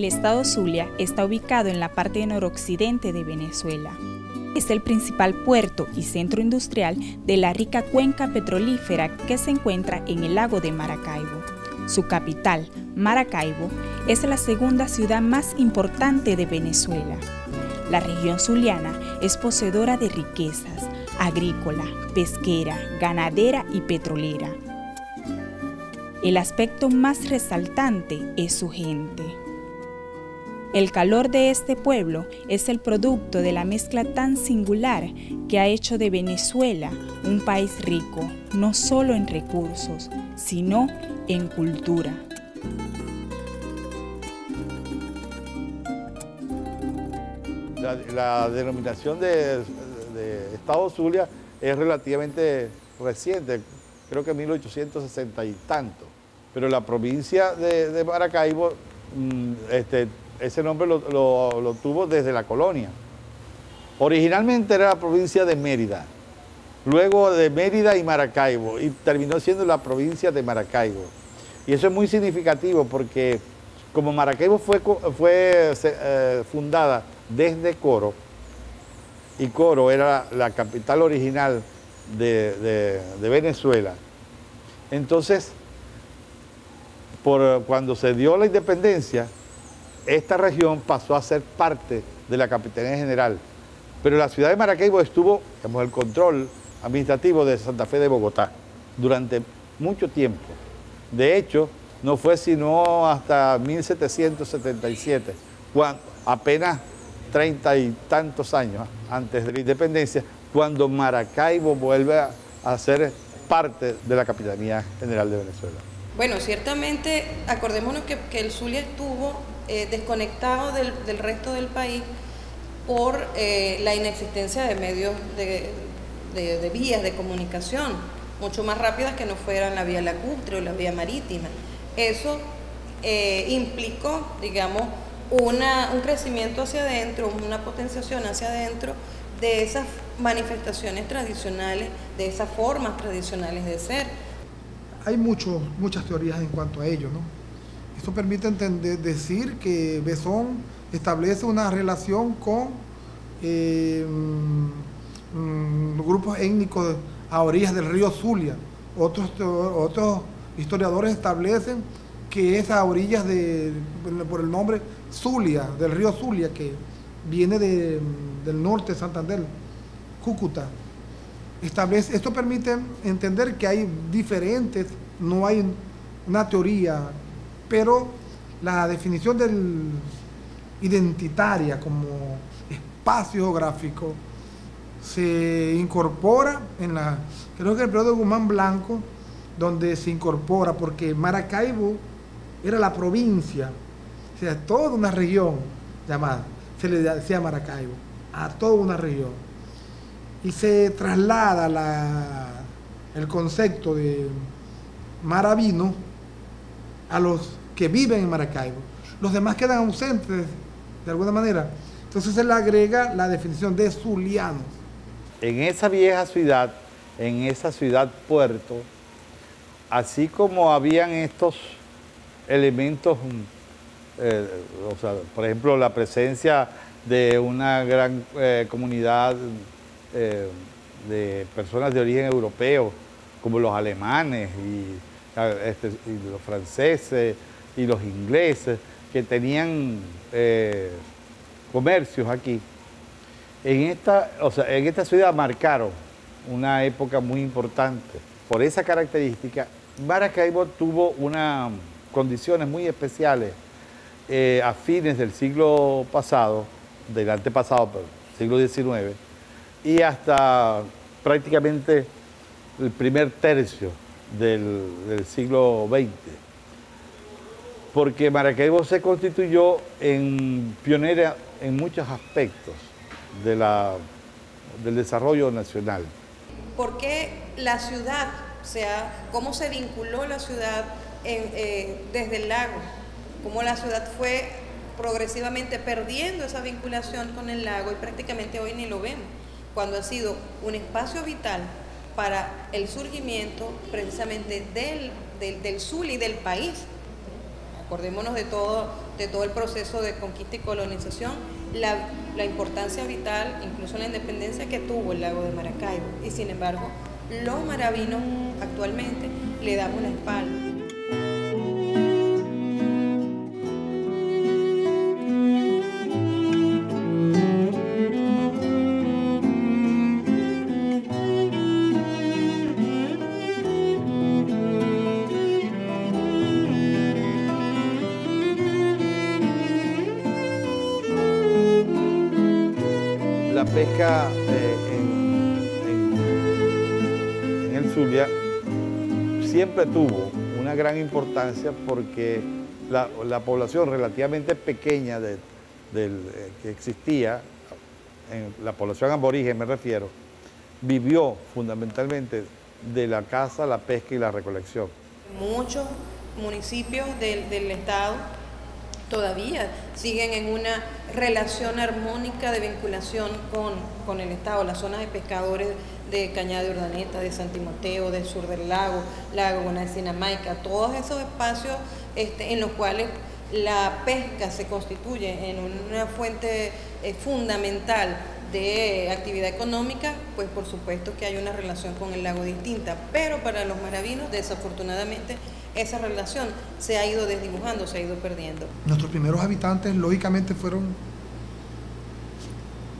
El estado Zulia está ubicado en la parte noroccidente de Venezuela. Es el principal puerto y centro industrial de la rica cuenca petrolífera que se encuentra en el lago de Maracaibo. Su capital, Maracaibo, es la segunda ciudad más importante de Venezuela. La región zuliana es poseedora de riquezas agrícola, pesquera, ganadera y petrolera. El aspecto más resaltante es su gente. El calor de este pueblo es el producto de la mezcla tan singular que ha hecho de Venezuela un país rico, no solo en recursos, sino en cultura. La denominación de Estado Zulia es relativamente reciente, creo que 1860 y tanto, pero la provincia de Maracaibo, ese nombre lo tuvo desde la colonia. Originalmente era la provincia de Mérida, luego de Mérida y Maracaibo, y terminó siendo la provincia de Maracaibo. Y eso es muy significativo porque como Maracaibo fue fundada desde Coro, y Coro era la capital original de Venezuela, entonces cuando se dio la independencia, esta región pasó a ser parte de la Capitanía General, pero la ciudad de Maracaibo estuvo bajo el control administrativo de Santa Fe de Bogotá durante mucho tiempo. De hecho, no fue sino hasta 1777, cuando apenas 30 y tantos años antes de la independencia, cuando Maracaibo vuelve a ser parte de la Capitanía General de Venezuela. Bueno, ciertamente, acordémonos que el Zulia estuvo desconectado del resto del país por la inexistencia de medios de vías de comunicación mucho más rápidas que no fueran la vía lacustre o la vía marítima. Eso implicó, digamos, un crecimiento hacia adentro, una potenciación hacia adentro de esas manifestaciones tradicionales, de esas formas tradicionales de ser. Hay muchas teorías en cuanto a ello, ¿no? Esto permite decir que Besón establece una relación con grupos étnicos a orillas del río Zulia. Otros historiadores establecen que es a orillas por el nombre Zulia, del río Zulia, que viene del norte de Santander, Cúcuta. Esto permite entender que hay diferentes, no hay una teoría, pero la definición identitaria como espacio geográfico se incorpora creo que el periodo de Guzmán Blanco, donde se incorpora, porque Maracaibo era la provincia, o sea, toda una región llamada, se le decía Maracaibo, a toda una región. Y se traslada el concepto de maravino a los que viven en Maracaibo. Los demás quedan ausentes de alguna manera. Entonces se le agrega la definición de zulianos. En esa vieja ciudad, en esa ciudad puerto, así como habían estos elementos, o sea, por ejemplo, la presencia de una gran comunidad de personas de origen europeo, como los alemanes y los franceses y los ingleses, que tenían comercios aquí. En esta ciudad marcaron una época muy importante. Por esa característica, Maracaibo tuvo unas condiciones muy especiales a fines del siglo pasado, del antepasado, pero siglo XIX, y hasta prácticamente el primer tercio del siglo XX. Porque Maracaibo se constituyó en pionera en muchos aspectos del desarrollo nacional. ¿Por qué la ciudad, o sea, cómo se vinculó la ciudad desde el lago? Cómo la ciudad fue progresivamente perdiendo esa vinculación con el lago y prácticamente hoy ni lo vemos, cuando ha sido un espacio vital para el surgimiento precisamente del Zulia y del país. Acordémonos de todo el proceso de conquista y colonización, la importancia vital, incluso la independencia que tuvo el lago de Maracaibo. Y sin embargo, los maravinos actualmente le damos la espalda. La pesca en el Zulia siempre tuvo una gran importancia porque la población relativamente pequeña que existía, en la población aborigen me refiero, vivió fundamentalmente de la caza, la pesca y la recolección. Muchos municipios del estado todavía siguen en una relación armónica de vinculación con el Estado, las zonas de pescadores de Cañada de Urdaneta, de San Timoteo, del sur del lago, Laguna de Sinamaica, todos esos espacios en los cuales la pesca se constituye en una fuente fundamental de actividad económica, pues por supuesto que hay una relación con el lago distinta, pero para los maravinos desafortunadamente esa relación se ha ido desdibujando, se ha ido perdiendo. Nuestros primeros habitantes lógicamente fueron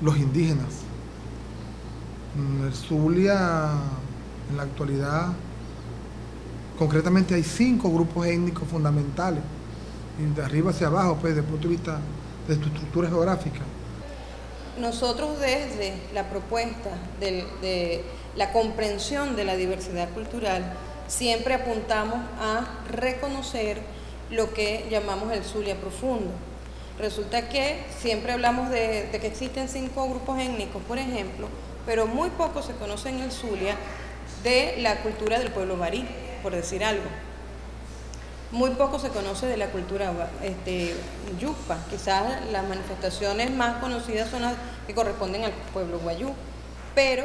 los indígenas. En el Zulia, en la actualidad, concretamente hay 5 grupos étnicos fundamentales, y de arriba hacia abajo, pues desde el punto de vista de su estructura geográfica. Nosotros desde la propuesta de la comprensión de la diversidad cultural siempre apuntamos a reconocer lo que llamamos el Zulia profundo. Resulta que siempre hablamos de que existen 5 grupos étnicos, por ejemplo, pero muy poco se conoce en el Zulia de la cultura del pueblo barí, por decir algo. Muy poco se conoce de la cultura yucpa. Quizás las manifestaciones más conocidas son las que corresponden al pueblo guayú, pero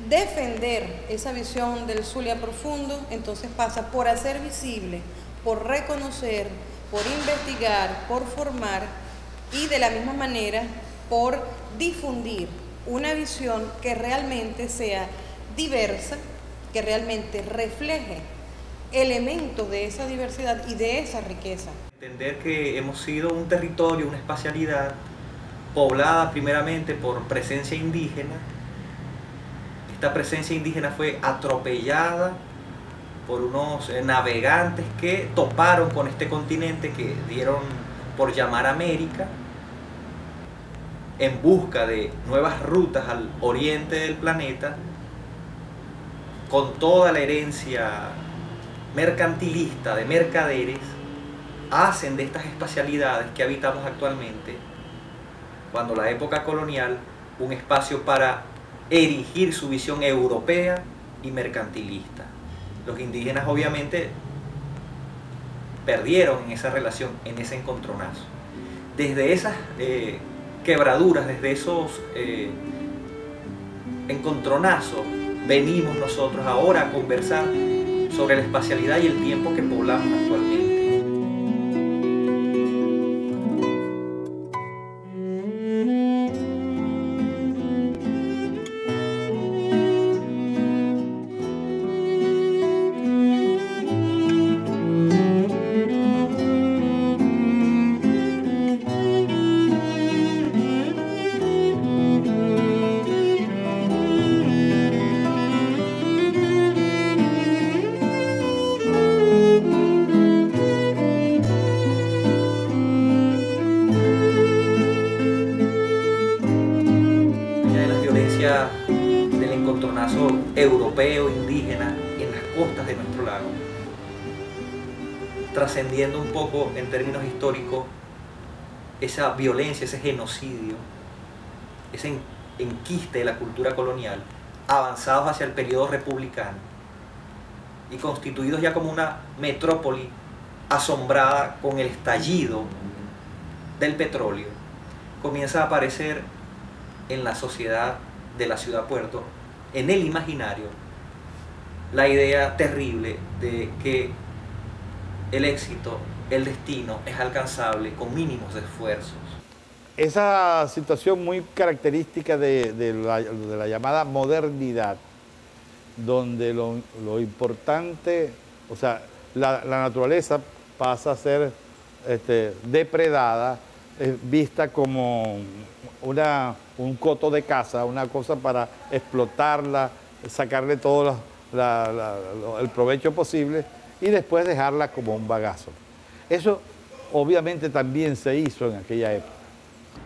defender esa visión del Zulia profundo entonces pasa por hacer visible, por reconocer, por investigar, por formar y de la misma manera por difundir una visión que realmente sea diversa, que realmente refleje elementos de esa diversidad y de esa riqueza. Entender que hemos sido un territorio, una espacialidad poblada primeramente por presencia indígena. Esta presencia indígena fue atropellada por unos navegantes que toparon con este continente que dieron por llamar América, en busca de nuevas rutas al oriente del planeta, con toda la herencia mercantilista de mercaderes, hacen de estas espacialidades que habitamos actualmente, cuando la época colonial, un espacio para erigir su visión europea y mercantilista. Los indígenas obviamente perdieron en esa relación, en ese encontronazo. Desde esas quebraduras, desde esos encontronazos, venimos nosotros ahora a conversar sobre la espacialidad y el tiempo que poblamos actualmente. Del encontronazo europeo indígena en las costas de nuestro lago, trascendiendo un poco en términos históricos esa violencia, ese genocidio, ese enquiste de la cultura colonial, avanzados hacia el periodo republicano y constituidos ya como una metrópoli asombrada con el estallido del petróleo, comienza a aparecer en la sociedad de la ciudad-puerto, en el imaginario, la idea terrible de que el éxito el destino es alcanzable con mínimos esfuerzos. Esa situación muy característica de la llamada modernidad, donde lo importante, o sea, la naturaleza pasa a ser depredada, vista como un coto de caza, una cosa para explotarla, sacarle todo el provecho posible y después dejarla como un bagazo. Eso obviamente también se hizo en aquella época.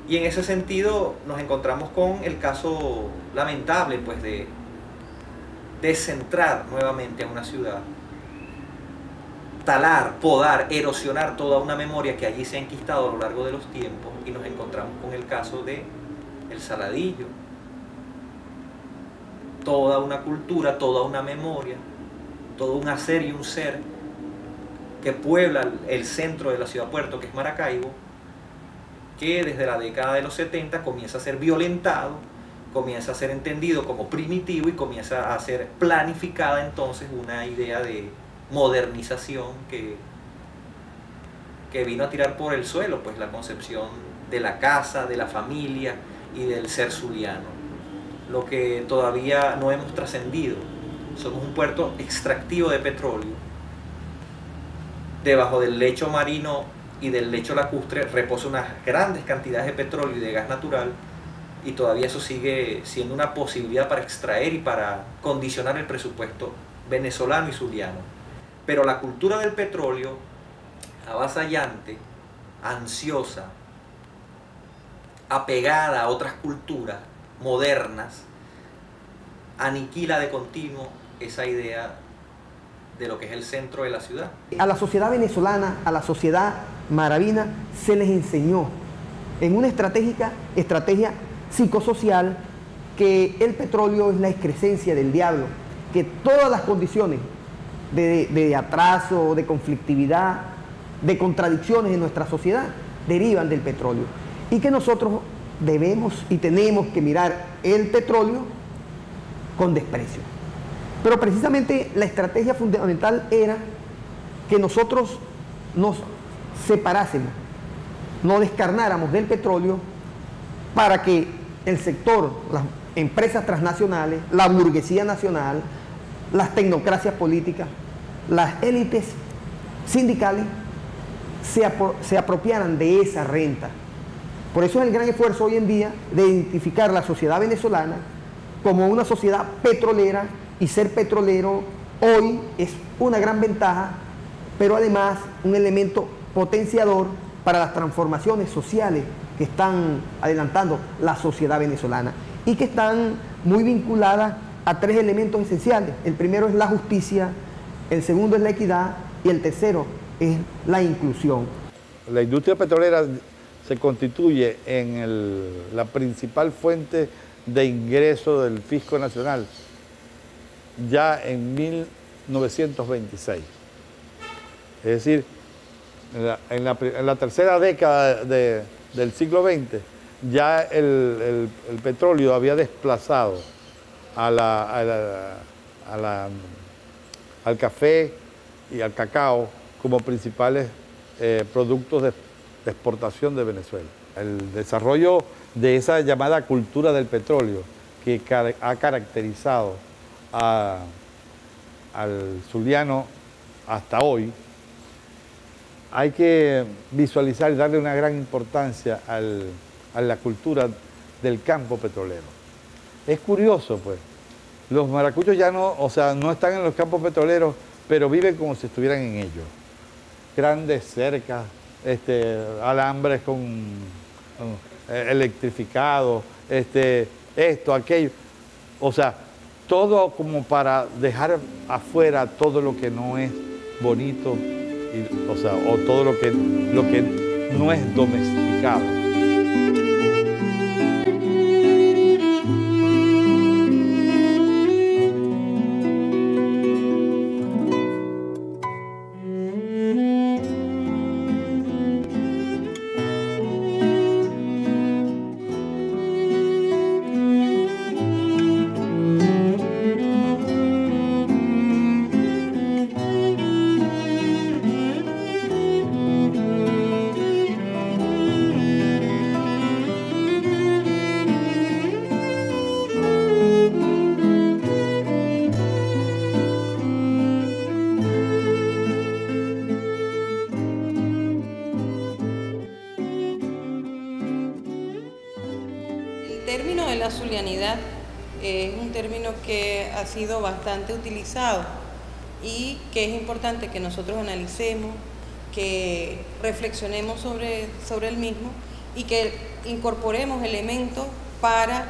Y en ese sentido nos encontramos con el caso lamentable pues, de descentrar nuevamente a una ciudad, talar, podar, erosionar toda una memoria que allí se ha enquistado a lo largo de los tiempos, y nos encontramos con el caso de El Saladillo. Toda una cultura, toda una memoria, todo un hacer y un ser que puebla el centro de la ciudad puerto, que es Maracaibo, que desde la década de los 70 comienza a ser violentado, comienza a ser entendido como primitivo y comienza a ser planificada entonces una idea de modernización que vino a tirar por el suelo pues la concepción de la casa, de la familia y del ser zuliano. Lo que todavía no hemos trascendido. Somos un puerto extractivo de petróleo. Debajo del lecho marino y del lecho lacustre reposa unas grandes cantidades de petróleo y de gas natural, y todavía eso sigue siendo una posibilidad para extraer y para condicionar el presupuesto venezolano y zuliano. Pero la cultura del petróleo, avasallante, ansiosa, apegada a otras culturas modernas, aniquila de continuo esa idea de lo que es el centro de la ciudad. A la sociedad venezolana, a la sociedad maravina, se les enseñó en una estrategia psicosocial que el petróleo es la excrescencia del diablo, que todas las condiciones de atraso, de conflictividad, de contradicciones en nuestra sociedad derivan del petróleo, y que nosotros debemos y tenemos que mirar el petróleo con desprecio. Pero precisamente la estrategia fundamental era que nosotros nos separásemos, no descarnáramos del petróleo, para que el sector, las empresas transnacionales, la burguesía nacional, las tecnocracias políticas, las élites sindicales se apropiaran de esa renta. Por eso es el gran esfuerzo hoy en día de identificar la sociedad venezolana como una sociedad petrolera, y ser petrolero hoy es una gran ventaja, pero además un elemento potenciador para las transformaciones sociales que están adelantando la sociedad venezolana y que están muy vinculadas a tres elementos esenciales. El primero es la justicia, el segundo es la equidad y el tercero es la inclusión. La industria petrolera se constituye en la principal fuente de ingreso del fisco nacional ya en 1926. Es decir, en la tercera década del siglo XX, ya el petróleo había desplazado al café y al cacao como principales productos de exportación de Venezuela. El desarrollo de esa llamada cultura del petróleo que ha caracterizado al zuliano hasta hoy, hay que visualizar y darle una gran importancia a la cultura del campo petrolero. Es curioso, pues, los maracuchos ya no están en los campos petroleros, pero viven como si estuvieran en ellos. Grandes cercas, alambres electrificados, esto, aquello. O sea, todo como para dejar afuera todo lo que no es bonito, o todo lo que no es domesticado. de la zulianidad es un término que ha sido bastante utilizado y que es importante que nosotros analicemos, que reflexionemos sobre el mismo y que incorporemos elementos para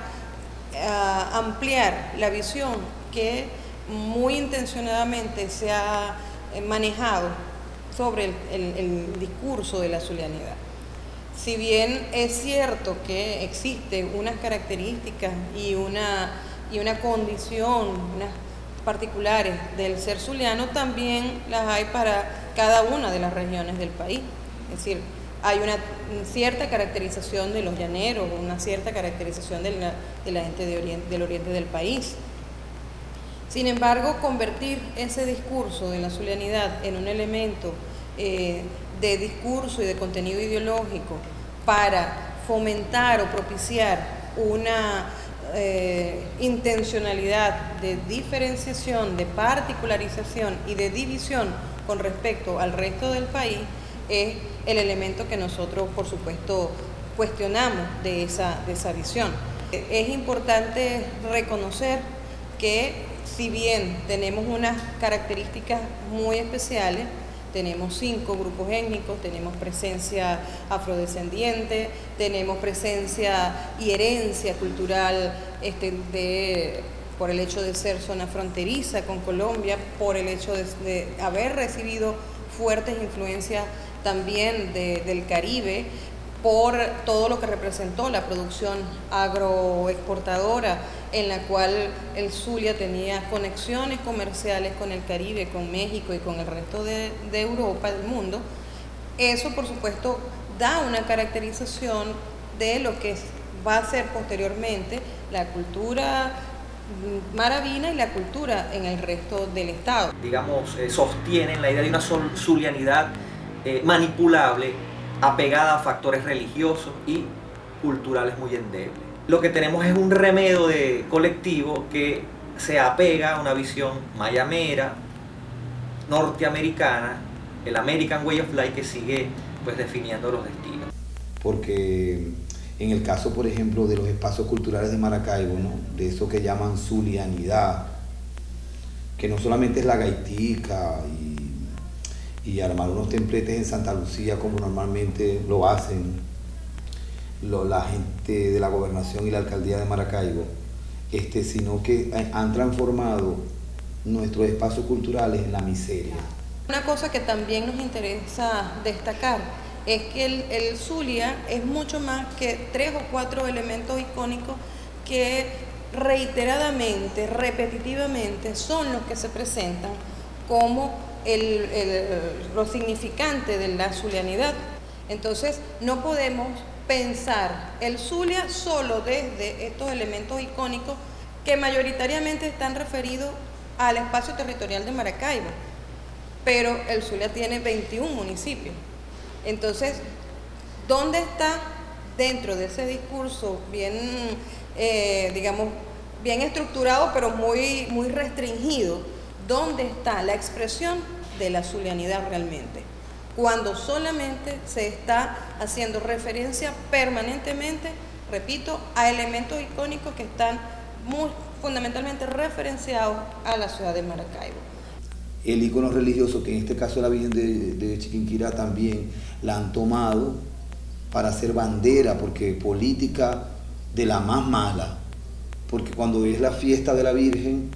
ampliar la visión que muy intencionadamente se ha manejado sobre el discurso de la zulianidad. Si bien es cierto que existen unas características y una condición, unas particulares del ser zuliano, también las hay para cada una de las regiones del país. Es decir, hay una cierta caracterización de los llaneros, una cierta caracterización de la gente del oriente del país. Sin embargo, convertir ese discurso de la zulianidad en un elemento de discurso y de contenido ideológico para fomentar o propiciar una intencionalidad de diferenciación, de particularización y de división con respecto al resto del país es el elemento que nosotros, por supuesto, cuestionamos de esa visión. Es importante reconocer que si bien tenemos unas características muy especiales, tenemos 5 grupos étnicos, tenemos presencia afrodescendiente, tenemos presencia y herencia cultural por el hecho de ser zona fronteriza con Colombia, por el hecho de haber recibido fuertes influencias también del Caribe, por todo lo que representó la producción agroexportadora, en la cual el Zulia tenía conexiones comerciales con el Caribe, con México y con el resto de Europa, del mundo. Eso, por supuesto, da una caracterización de lo que va a ser posteriormente la cultura maravina y la cultura en el resto del Estado. Digamos, sostienen la idea de una zulianidad manipulable, apegada a factores religiosos y culturales muy endebles. Lo que tenemos es un remedio colectivo que se apega a una visión mayamera, norteamericana, el American Way of Life, que sigue pues definiendo los destinos. Porque en el caso, por ejemplo, de los espacios culturales de Maracaibo, ¿no?, de eso que llaman zulianidad, que no solamente es la gaitica y armar unos templetes en Santa Lucía como normalmente lo hacen la gente de la gobernación y la alcaldía de Maracaibo, sino que han transformado nuestros espacios culturales en la miseria. Una cosa que también nos interesa destacar es que el Zulia es mucho más que 3 o 4 elementos icónicos que reiteradamente, repetitivamente son los que se presentan como lo significante de la zulianidad. Entonces no podemos pensar el Zulia solo desde estos elementos icónicos que mayoritariamente están referidos al espacio territorial de Maracaibo, pero el Zulia tiene 21 municipios. Entonces, ¿dónde está dentro de ese discurso bien, digamos, bien estructurado, pero muy, muy restringido? ¿Dónde está la expresión de la zulianidad realmente? Cuando solamente se está haciendo referencia permanentemente, repito, a elementos icónicos que están fundamentalmente referenciados a la ciudad de Maracaibo. El ícono religioso, que en este caso la Virgen de Chiquinquirá, también la han tomado para hacer bandera, porque política de la más mala, porque cuando es la fiesta de la Virgen,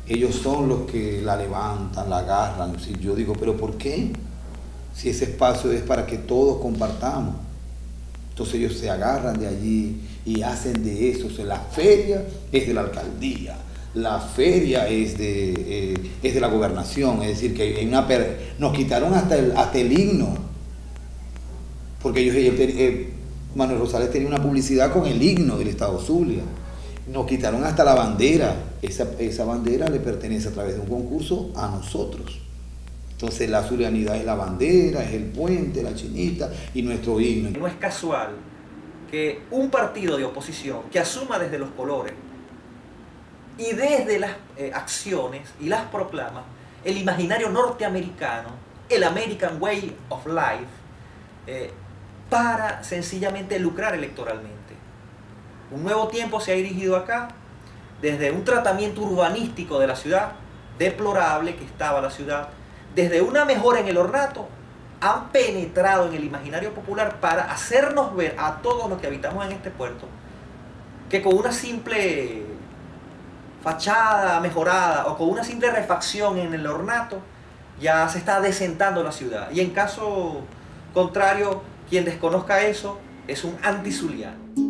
ellos son los que la levantan, la agarran. Si yo digo, ¿pero por qué? Si ese espacio es para que todos compartamos. Entonces ellos se agarran de allí y hacen de eso. O sea, la feria es de la alcaldía, la feria es de la gobernación. Es decir, que nos quitaron hasta el himno, porque Manuel Rosales tenía una publicidad con el himno del Estado Zulia. Nos quitaron hasta la bandera. Esa bandera le pertenece a través de un concurso a nosotros. Entonces la zulianidad es la bandera, es el puente, la chinita y nuestro himno. No es casual que un partido de oposición que asuma desde los colores y desde las acciones y las proclamas el imaginario norteamericano, el American Way of Life, para sencillamente lucrar electoralmente. Un nuevo tiempo se ha dirigido acá, desde un tratamiento urbanístico de la ciudad, deplorable que estaba la ciudad, desde una mejora en el ornato, han penetrado en el imaginario popular para hacernos ver a todos los que habitamos en este puerto que con una simple fachada mejorada o con una simple refacción en el ornato ya se está desentando la ciudad. Y en caso contrario, quien desconozca eso es un antizuliano.